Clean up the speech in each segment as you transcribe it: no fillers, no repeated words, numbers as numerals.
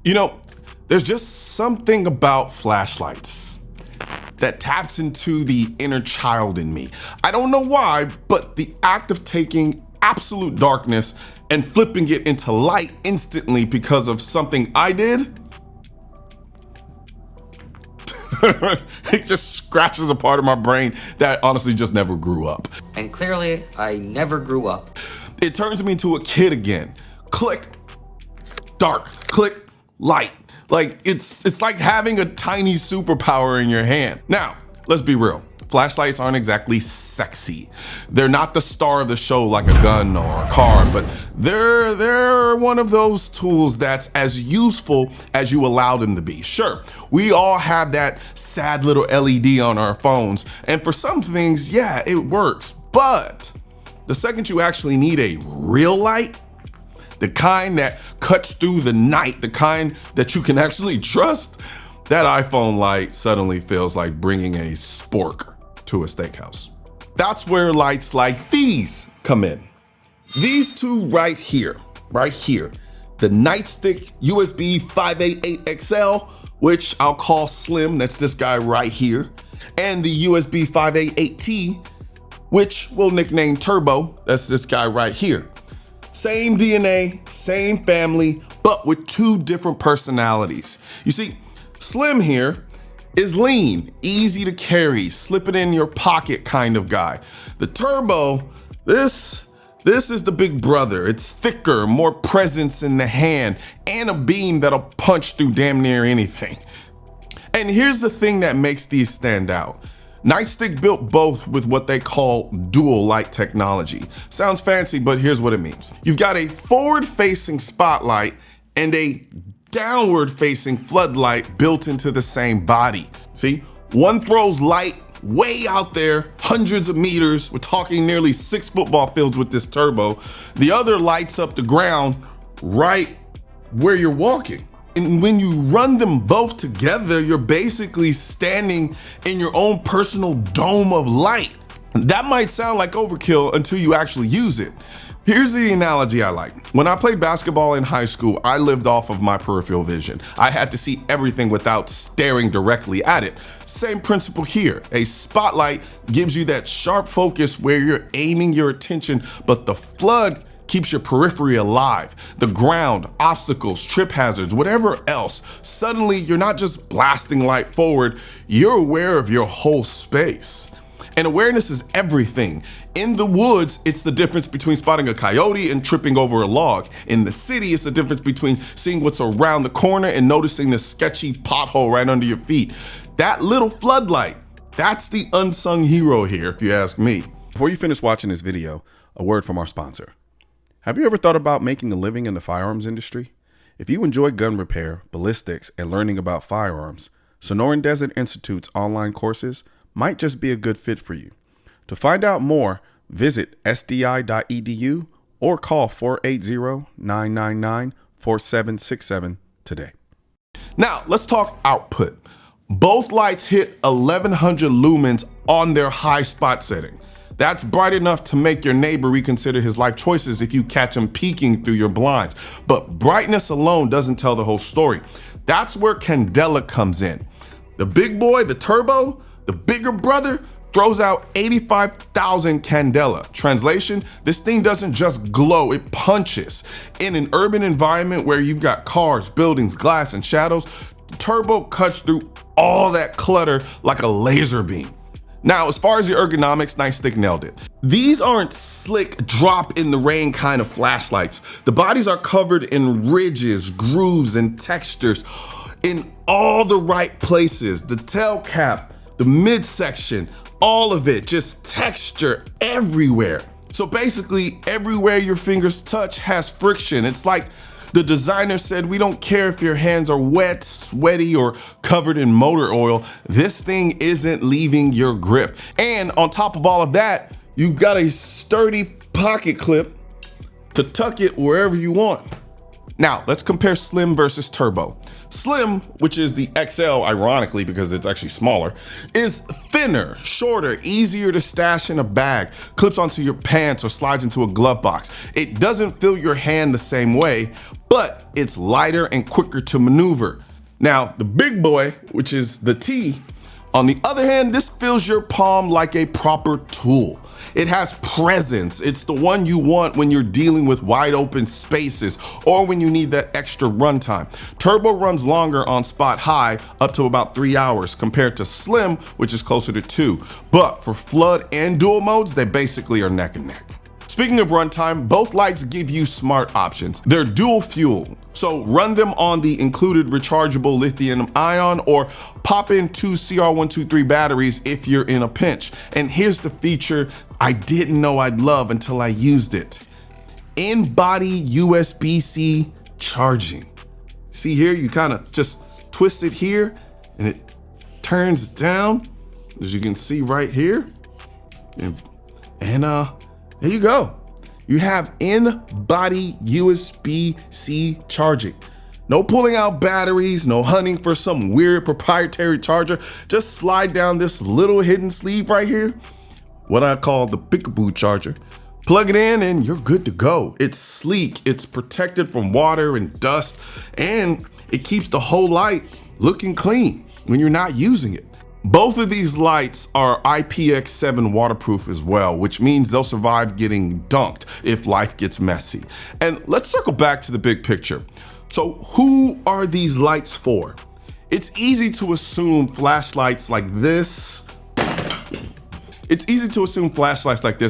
You know, there's just something about flashlights that taps into the inner child in me. I don't know why, but the act of taking absolute darkness and flipping it into light instantly because of something I did, it just scratches a part of my brain that honestly just never grew up. And clearly, I never grew up. It turns me into a kid again. Click, dark, click, light. Like it's like having a tiny superpower in your hand. Now, let's be real. Flashlights aren't exactly sexy. They're not the star of the show like a gun or a car, but they're one of those tools that's as useful as you allow them to be. Sure, we all have that sad little LED on our phones, and for some things, yeah, it works. But the second you actually need a real light, the kind that cuts through the night, the kind that you can actually trust, that iPhone light suddenly feels like bringing a spork to a steakhouse. That's where lights like these come in. These two right here, the Nightstick USB-588XL, which I'll call Slim, that's this guy right here, and the USB-588-T, which we'll nickname Turbo, that's this guy right here. Same DNA, same family, but with two different personalities. You see, Slim here is lean, easy to carry, slip it in your pocket kind of guy. The Turbo, this is the big brother. It's thicker, more presence in the hand, and a beam that'll punch through damn near anything. And here's the thing that makes these stand out. Nightstick built both with what they call dual light technology. Sounds fancy, but here's what it means. You've got a forward-facing spotlight and a downward-facing floodlight built into the same body. See, one throws light way out there, hundreds of meters. We're talking nearly 6 football fields with this Turbo. The other lights up the ground right where you're walking. And when you run them both together, you're basically standing in your own personal dome of light. That might sound like overkill until you actually use it. Here's the analogy I like. When I played basketball in high school, I lived off of my peripheral vision. I had to see everything without staring directly at it. Same principle here. A spotlight gives you that sharp focus where you're aiming your attention, but the flood keeps your periphery alive. The ground, obstacles, trip hazards, whatever else, suddenly you're not just blasting light forward, you're aware of your whole space. And awareness is everything. In the woods, it's the difference between spotting a coyote and tripping over a log. In the city, it's the difference between seeing what's around the corner and noticing the sketchy pothole right under your feet. That little floodlight, that's the unsung hero here, if you ask me. Before you finish watching this video, a word from our sponsor. Have you ever thought about making a living in the firearms industry? If you enjoy gun repair, ballistics, and learning about firearms, Sonoran Desert Institute's online courses might just be a good fit for you. To find out more, visit sdi.edu or call 480-999-4767 today. Now, let's talk output. Both lights hit 1100 lumens on their high spot setting. That's bright enough to make your neighbor reconsider his life choices if you catch him peeking through your blinds. But brightness alone doesn't tell the whole story. That's where Candela comes in. The big boy, the Turbo, the bigger brother, throws out 85,000 candela. Translation, this thing doesn't just glow, it punches. In an urban environment where you've got cars, buildings, glass, and shadows, Turbo cuts through all that clutter like a laser beam. Now, as far as the ergonomics, Nightstick nailed it. These aren't slick, drop in the rain kind of flashlights. The bodies are covered in ridges, grooves, and textures in all the right places. The tail cap, the midsection, all of it, just texture everywhere. So basically, everywhere your fingers touch has friction. It's like the designer said, we don't care if your hands are wet, sweaty, or covered in motor oil. This thing isn't leaving your grip. And on top of all of that, you've got a sturdy pocket clip to tuck it wherever you want. Now, let's compare Slim versus Turbo. Slim, which is the XL, ironically, because it's actually smaller, is thinner, shorter, easier to stash in a bag, clips onto your pants or slides into a glove box. It doesn't fill your hand the same way, but it's lighter and quicker to maneuver. Now, the big boy, which is the T, on the other hand, this fills your palm like a proper tool. It has presence. It's the one you want when you're dealing with wide open spaces or when you need that extra runtime. Turbo runs longer on spot high, up to about 3 hours, compared to Slim, which is closer to 2. But for flood and dual modes, they basically are neck and neck. Speaking of runtime, both lights give you smart options. They're dual fuel, so run them on the included rechargeable lithium ion or pop in 2 CR123 batteries if you're in a pinch. And here's the feature I didn't know I'd love until I used it. In-body USB-C charging. See here, you kind of just twist it here and it turns down, as you can see right here. And there you go. You have in-body USB-C charging. No pulling out batteries, no hunting for some weird proprietary charger. Just slide down this little hidden sleeve right here, what I call the peekaboo charger. Plug it in and you're good to go. It's sleek, it's protected from water and dust, and it keeps the whole light looking clean when you're not using it. Both of these lights are IPX7 waterproof as well, which means they'll survive getting dunked if life gets messy. And let's circle back to the big picture. So who are these lights for? It's easy to assume flashlights like this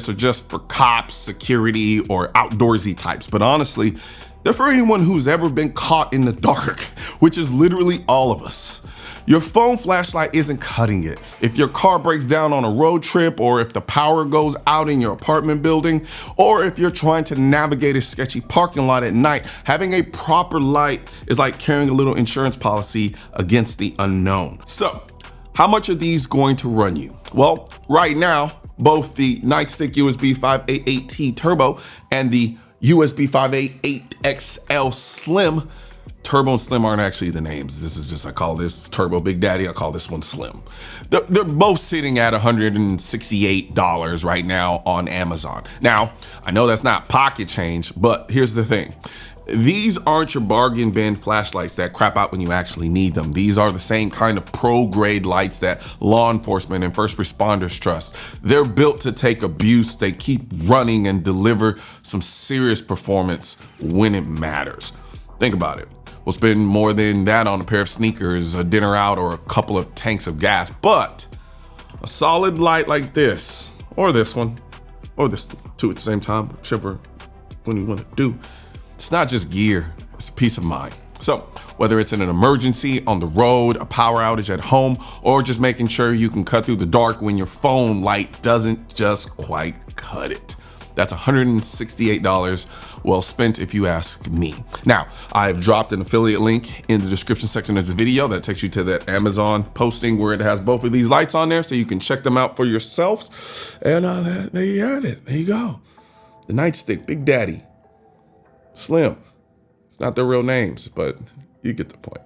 are just for cops, security, or outdoorsy types. But honestly, they're for anyone who's ever been caught in the dark, which is literally all of us. Your phone flashlight isn't cutting it. If your car breaks down on a road trip, or if the power goes out in your apartment building, or if you're trying to navigate a sketchy parking lot at night, having a proper light is like carrying a little insurance policy against the unknown. So, how much are these going to run you? Well, right now, both the Nightstick USB-588-T Turbo and the USB-588XL Slim. Turbo and Slim aren't actually the names. This is just, I call this Turbo Big Daddy, I call this one Slim. They're both sitting at $168 right now on Amazon. Now, I know that's not pocket change, but here's the thing. These aren't your bargain bin flashlights that crap out when you actually need them. These are the same kind of pro-grade lights that law enforcement and first responders trust. They're built to take abuse, they keep running and deliver some serious performance when it matters. Think about it. We'll spend more than that on a pair of sneakers, a dinner out, or a couple of tanks of gas, but a solid light like this, or this one, or this two at the same time, whichever one you want to do, it's not just gear, it's a peace of mind. So whether it's in an emergency, on the road, a power outage at home, or just making sure you can cut through the dark when your phone light doesn't just quite cut it. That's $168 well spent if you ask me. Now, I've dropped an affiliate link in the description section of this video that takes you to that Amazon posting where it has both of these lights on there so you can check them out for yourselves. And there you have it. There you go. The Nightstick, Big Daddy, Slim. It's not their real names, but you get the point.